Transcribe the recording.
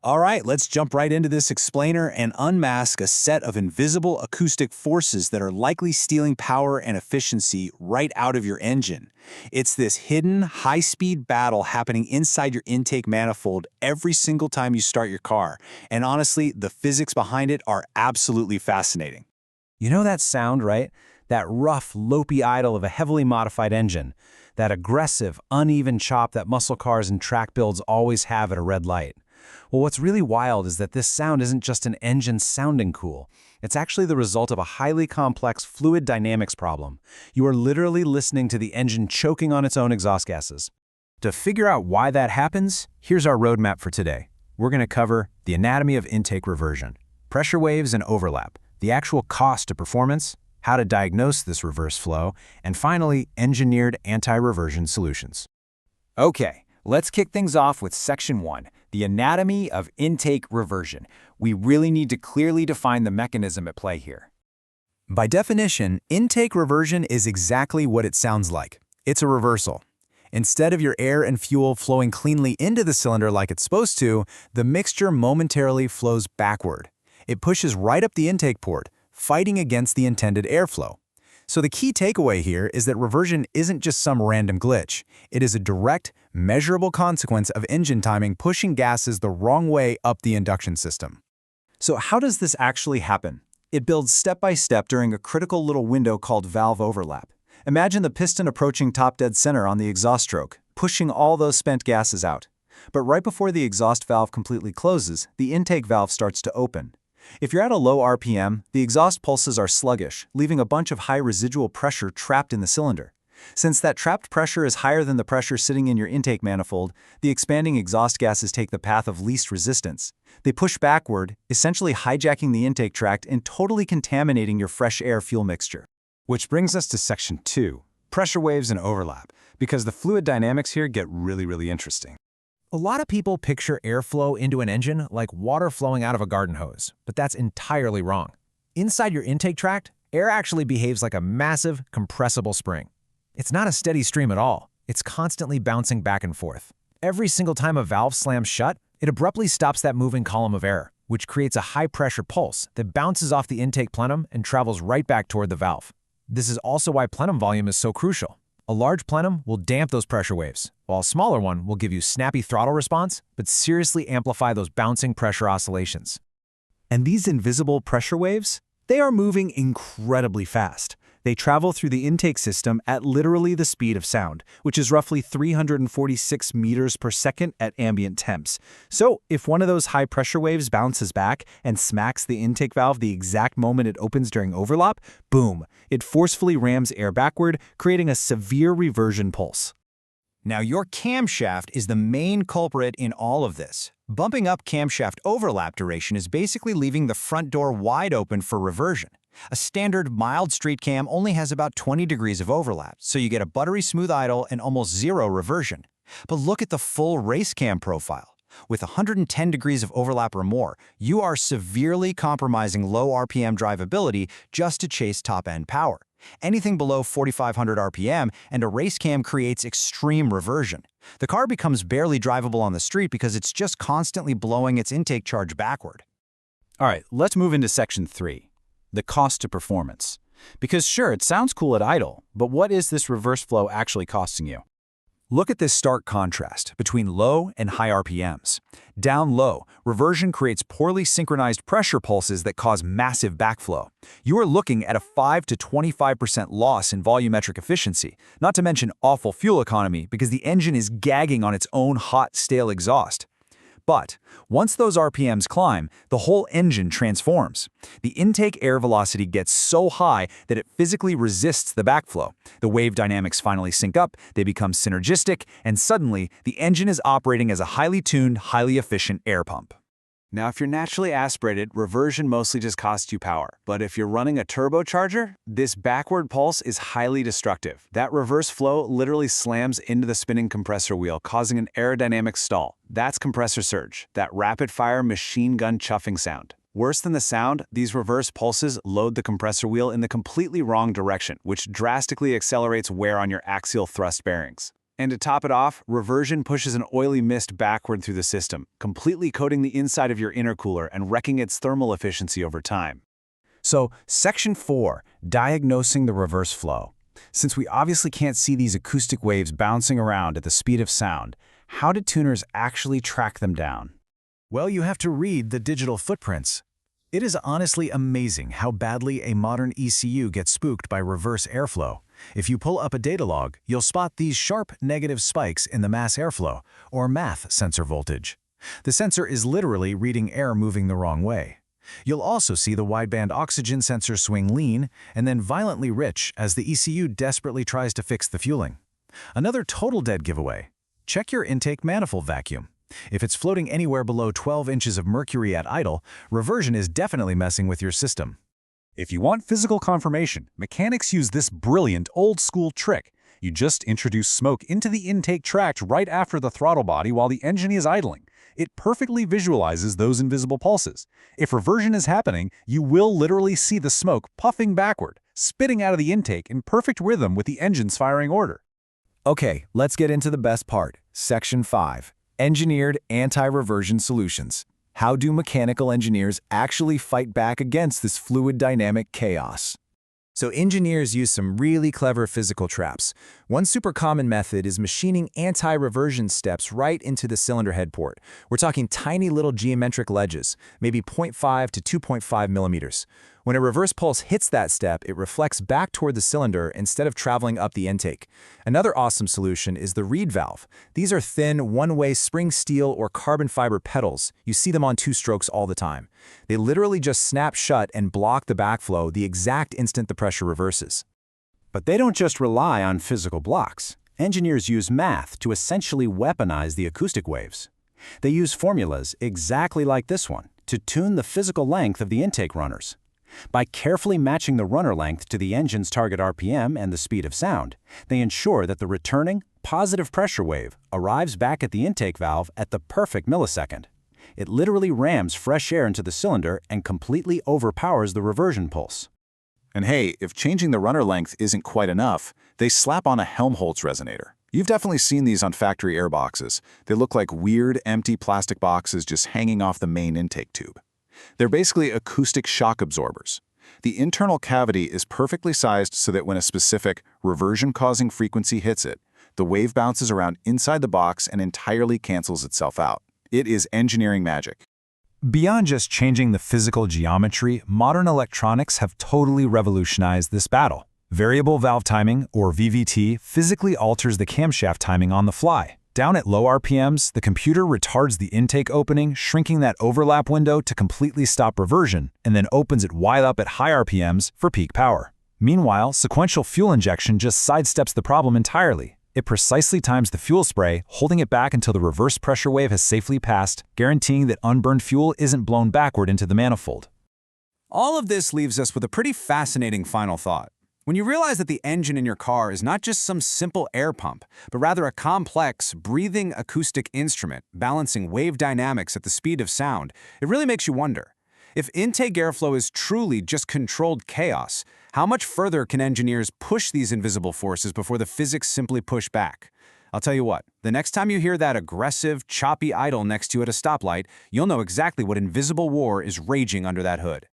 All right, let's jump right into this explainer and unmask a set of invisible acoustic forces that are likely stealing power and efficiency right out of your engine. It's this hidden, high-speed battle happening inside your intake manifold every single time you start your car. And honestly, the physics behind it are absolutely fascinating. You know that sound, right? That rough, lopey idle of a heavily modified engine. That aggressive, uneven chop that muscle cars and track builds always have at a red light. Well, what's really wild is that this sound isn't just an engine sounding cool. It's actually the result of a highly complex fluid dynamics problem. You are literally listening to the engine choking on its own exhaust gases. To figure out why that happens, here's our roadmap for today. We're going to cover the anatomy of intake reversion, pressure waves and overlap, the actual cost to performance, how to diagnose this reverse flow, and finally, engineered anti-reversion solutions. Okay, let's kick things off with Section 1, the anatomy of intake reversion. We really need to clearly define the mechanism at play here. By definition, intake reversion is exactly what it sounds like. It's a reversal. Instead of your air and fuel flowing cleanly into the cylinder like it's supposed to, the mixture momentarily flows backward. It pushes right up the intake port, fighting against the intended airflow. So the key takeaway here is that reversion isn't just some random glitch. It is a direct, measurable consequence of engine timing pushing gases the wrong way up the induction system. So how does this actually happen? It builds step by step during a critical little window called valve overlap. Imagine the piston approaching top dead center on the exhaust stroke, pushing all those spent gases out. But right before the exhaust valve completely closes, the intake valve starts to open. If you're at a low RPM, the exhaust pulses are sluggish, leaving a bunch of high residual pressure trapped in the cylinder. Since that trapped pressure is higher than the pressure sitting in your intake manifold, the expanding exhaust gases take the path of least resistance. They push backward, essentially hijacking the intake tract and totally contaminating your fresh air fuel mixture. Which brings us to Section 2, pressure waves and overlap, because the fluid dynamics here get really interesting. A lot of people picture airflow into an engine like water flowing out of a garden hose, but that's entirely wrong. Inside your intake tract, air actually behaves like a massive, compressible spring. It's not a steady stream at all. It's constantly bouncing back and forth. Every single time a valve slams shut, it abruptly stops that moving column of air, which creates a high-pressure pulse that bounces off the intake plenum and travels right back toward the valve. This is also why plenum volume is so crucial. A large plenum will damp those pressure waves, while a smaller one will give you snappy throttle response, but seriously amplify those bouncing pressure oscillations. And these invisible pressure waves? They are moving incredibly fast. They travel through the intake system at literally the speed of sound, which is roughly 346 meters per second at ambient temps. So if one of those high pressure waves bounces back and smacks the intake valve the exact moment it opens during overlap, boom, it forcefully rams air backward, creating a severe reversion pulse. Now, your camshaft is the main culprit in all of this. Bumping up camshaft overlap duration is basically leaving the front door wide open for reversion. A standard mild street cam only has about 20 degrees of overlap, so you get a buttery smooth idle and almost zero reversion. But look at the full race cam profile. With 110 degrees of overlap or more, you are severely compromising low RPM drivability just to chase top-end power. Anything below 4,500 RPM and a race cam creates extreme reversion. The car becomes barely drivable on the street because it's just constantly blowing its intake charge backward. All right, let's move into Section 3, the cost to performance. Because sure, it sounds cool at idle, but what is this reverse flow actually costing you? Look at this stark contrast between low and high RPMs. Down low, reversion creates poorly synchronized pressure pulses that cause massive backflow. You are looking at a 5 to 25% loss in volumetric efficiency, not to mention awful fuel economy because the engine is gagging on its own hot, stale exhaust. But once those RPMs climb, the whole engine transforms. The intake air velocity gets so high that it physically resists the backflow. The wave dynamics finally sync up, they become synergistic, and suddenly the engine is operating as a highly tuned, highly efficient air pump. Now, if you're naturally aspirated, reversion mostly just costs you power. But if you're running a turbocharger, this backward pulse is highly destructive. That reverse flow literally slams into the spinning compressor wheel, causing an aerodynamic stall. That's compressor surge, that rapid-fire machine gun chuffing sound. Worse than the sound, these reverse pulses load the compressor wheel in the completely wrong direction, which drastically accelerates wear on your axial thrust bearings. And to top it off, reversion pushes an oily mist backward through the system, completely coating the inside of your intercooler and wrecking its thermal efficiency over time. So, Section 4, diagnosing the reverse flow. Since we obviously can't see these acoustic waves bouncing around at the speed of sound, how do tuners actually track them down? Well, you have to read the digital footprints. It is honestly amazing how badly a modern ECU gets spooked by reverse airflow. If you pull up a data log, you'll spot these sharp negative spikes in the mass airflow, or MAF sensor voltage. The sensor is literally reading air moving the wrong way. You'll also see the wideband oxygen sensor swing lean and then violently rich as the ECU desperately tries to fix the fueling. Another total dead giveaway. Check your intake manifold vacuum. If it's floating anywhere below 12 inches of mercury at idle, reversion is definitely messing with your system. If you want physical confirmation, mechanics use this brilliant old-school trick. You just introduce smoke into the intake tract right after the throttle body while the engine is idling. It perfectly visualizes those invisible pulses. If reversion is happening, you will literally see the smoke puffing backward, spitting out of the intake in perfect rhythm with the engine's firing order. Okay, let's get into the best part. Section 5. Engineered anti-reversion solutions. How do mechanical engineers actually fight back against this fluid dynamic chaos? So engineers use some really clever physical traps. One super common method is machining anti-reversion steps right into the cylinder head port. We're talking tiny little geometric ledges, maybe 0.5 to 2.5 millimeters. When a reverse pulse hits that step, it reflects back toward the cylinder instead of traveling up the intake. Another awesome solution is the reed valve. These are thin, one-way spring steel or carbon fiber pedals. You see them on 2 strokes all the time. They literally just snap shut and block the backflow the exact instant the pressure reverses. But they don't just rely on physical blocks. Engineers use math to essentially weaponize the acoustic waves. They use formulas exactly like this one to tune the physical length of the intake runners. By carefully matching the runner length to the engine's target RPM and the speed of sound, they ensure that the returning, positive pressure wave arrives back at the intake valve at the perfect millisecond. It literally rams fresh air into the cylinder and completely overpowers the reversion pulse. And hey, if changing the runner length isn't quite enough, they slap on a Helmholtz resonator. You've definitely seen these on factory air boxes. They look like weird, empty plastic boxes just hanging off the main intake tube. They're basically acoustic shock absorbers. The internal cavity is perfectly sized so that when a specific reversion-causing frequency hits it, the wave bounces around inside the box and entirely cancels itself out. It is engineering magic. Beyond just changing the physical geometry, modern electronics have totally revolutionized this battle. Variable valve timing, or VVT, physically alters the camshaft timing on the fly. Down at low RPMs, the computer retards the intake opening, shrinking that overlap window to completely stop reversion, and then opens it wide up at high RPMs for peak power. Meanwhile, sequential fuel injection just sidesteps the problem entirely. It precisely times the fuel spray, holding it back until the reverse pressure wave has safely passed, guaranteeing that unburned fuel isn't blown backward into the manifold. All of this leaves us with a pretty fascinating final thought. When you realize that the engine in your car is not just some simple air pump, but rather a complex, breathing acoustic instrument balancing wave dynamics at the speed of sound, it really makes you wonder. If intake airflow is truly just controlled chaos, how much further can engineers push these invisible forces before the physics simply push back? I'll tell you what, the next time you hear that aggressive, choppy idle next to you at a stoplight, you'll know exactly what invisible war is raging under that hood.